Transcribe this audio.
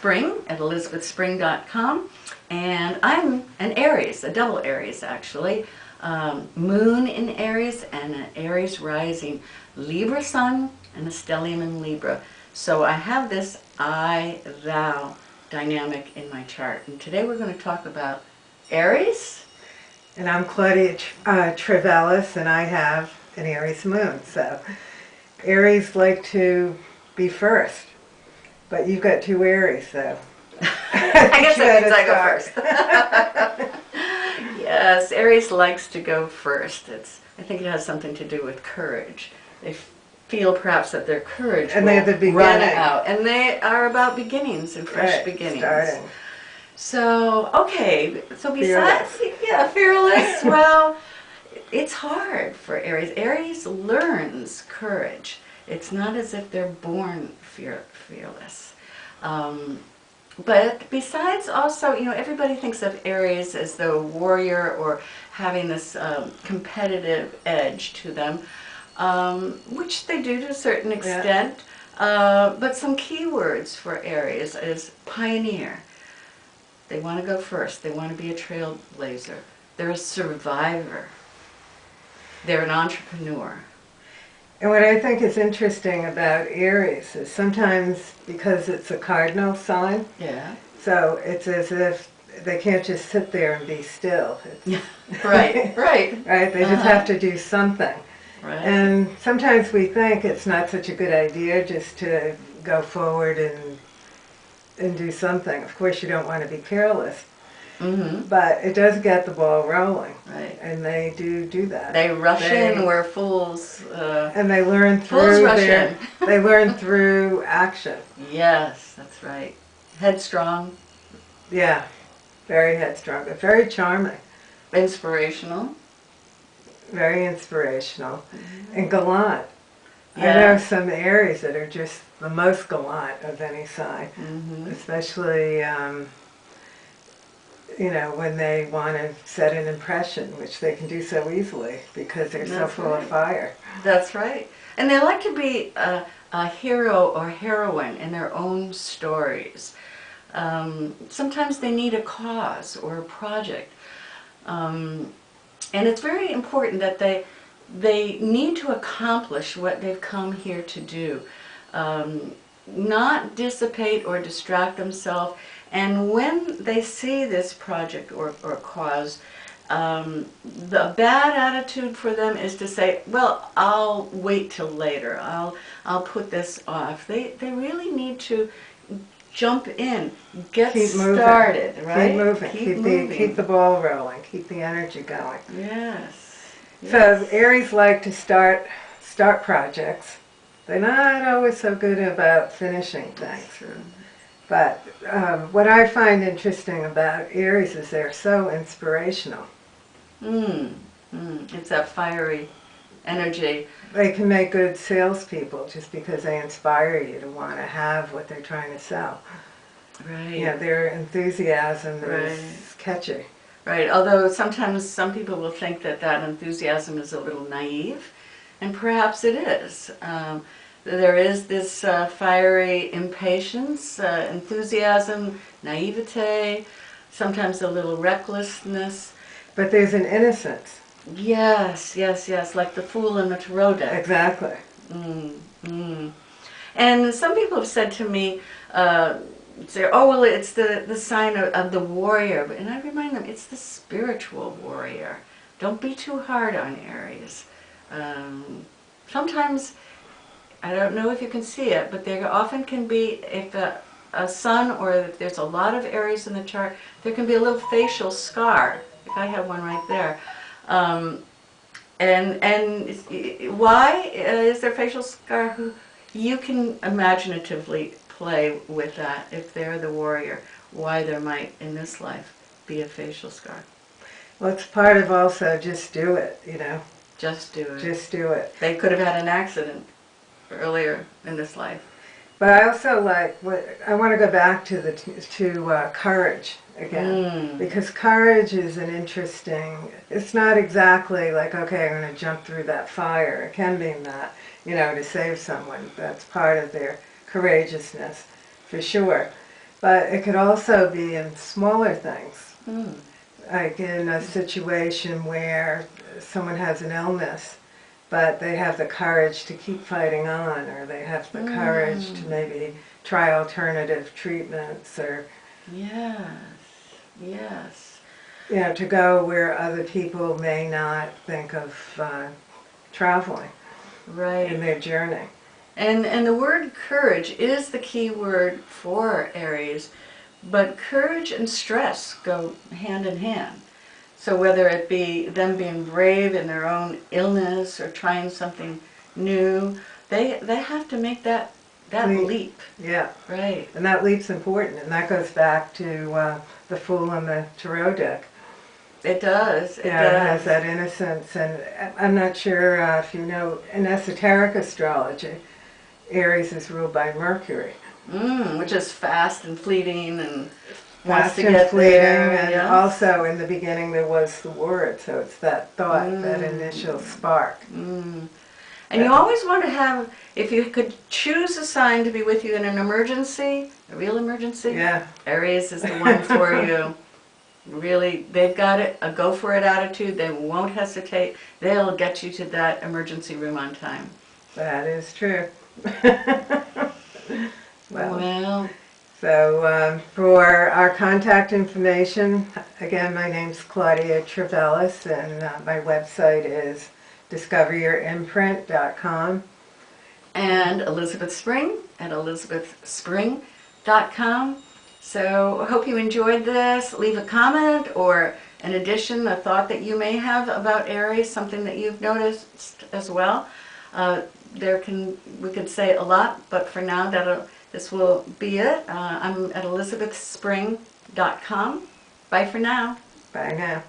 Spring at elizabethspring.com. And I'm an Aries, a double Aries actually. Moon in Aries and an Aries rising, Libra sun and a stellium in Libra. So I have this I-thou dynamic in my chart. And today we're going to talk about Aries. And I'm Claudia Trivelas, and I have an Aries moon. So Aries like to be first, but you've got two Aries, so I guess that means I go first. Yes, Aries likes to go first. I think it has something to do with courage. They feel perhaps that their courage and will they're the beginning. Run out. And they are about beginnings and fresh right, beginnings. Starting. So, okay, so besides, fearless, well, it's hard for Aries. Aries learns courage. It's not as if they're born fearless. But besides also, everybody thinks of Aries as the warrior or having this competitive edge to them, which they do to a certain extent. But some key words for Aries is pioneer. They want to go first. They want to be a trailblazer. They're a survivor. They're an entrepreneur. And what I think is interesting about Aries is sometimes, because it's a cardinal sign, so it's as if they can't just sit there and be still. Right. Right? They just have to do something. Right. And sometimes we think it's not such a good idea just to go forward and do something. Of course, you don't want to be careless. But it does get the ball rolling, and they do that. They rush in where fools and they learn through they learn through action. Yes, that's right. Headstrong. Yeah, very headstrong, but very charming. Inspirational. Very inspirational, and gallant. I know some Aries that are just the most gallant of any sign, especially. When they want to set an impression, which they can do so easily because they're so full of fire. That's right. And they like to be a hero or heroine in their own stories. Sometimes they need a cause or a project. And it's very important that they need to accomplish what they've come here to do. Not dissipate or distract themselves. And when they see this project or cause, the bad attitude for them is to say, well, I'll wait till later. I'll put this off. They really need to jump in, get started, right? Keep moving. Keep the ball rolling. Keep the energy going. Yes. So Aries like to start projects. They're not always so good about finishing things. That's true. But what I find interesting about Aries is they're so inspirational. It's that fiery energy. They can make good salespeople just because they inspire you to want to have what they're trying to sell. Right. Their enthusiasm is catchy. Right, although sometimes some people will think that enthusiasm is a little naive, and perhaps it is. There is this fiery impatience, enthusiasm, naivete, sometimes a little recklessness. But there's an innocence. Yes, like the fool in the tarot deck. Exactly. And some people have said to me, say, oh, well, it's the sign of the warrior. And I remind them, it's the spiritual warrior. Don't be too hard on Aries. Sometimes, I don't know if you can see it, but there often can be, if a sun or if there's a lot of Aries in the chart, there can be a little facial scar. Like I have one right there. And why is there facial scar? You can imaginatively play with that if they're the warrior, why there might in this life be a facial scar. Well, it's part of also just do it, Just do it. Just do it. They could have had an accident earlier in this life. But I also I want to go back to courage again, because courage is an interesting, it's not exactly like, okay, I'm going to jump through that fire. It can mean that, to save someone. That's part of their courageousness, for sure. But it could also be in smaller things, Mm. like in a situation where someone has an illness, but they have the courage to keep fighting on, or they have the courage to maybe try alternative treatments, or Yes, yes. you know, to go where other people may not think of traveling Right. in their journey. And the word courage is the key word for Aries, but courage and stress go hand in hand. So whether it be them being brave in their own illness or trying something new, they have to make that leap. Yeah, Right. and that leap's important, and that goes back to the Fool on the Tarot deck. It does. It Yeah, does. it has that innocence, and I'm not sure if you know, in esoteric astrology, Aries is ruled by Mercury. Which is fast and fleeting and wants Fast to and get fleeting, there. and Yes. also in the beginning there was the word, so it's that thought, that initial spark. And you always want to have, if you could choose a sign to be with you in an emergency, a real emergency, Yeah. Aries is the one for you. Really, they've got it, a go for it attitude. They won't hesitate. They'll get you to that emergency room on time. That is true. Well, So for our contact information, again, my name's Claudia Trivelas, and my website is discoveryourimprint.com. and Elizabeth Spring at elizabethspring.com. So I hope you enjoyed this. Leave a comment or an addition, a thought that you may have about Aries, something that you've noticed as well. We could say a lot, but for now this will be it. I'm at elizabethspring.com. Bye for now. Bye now.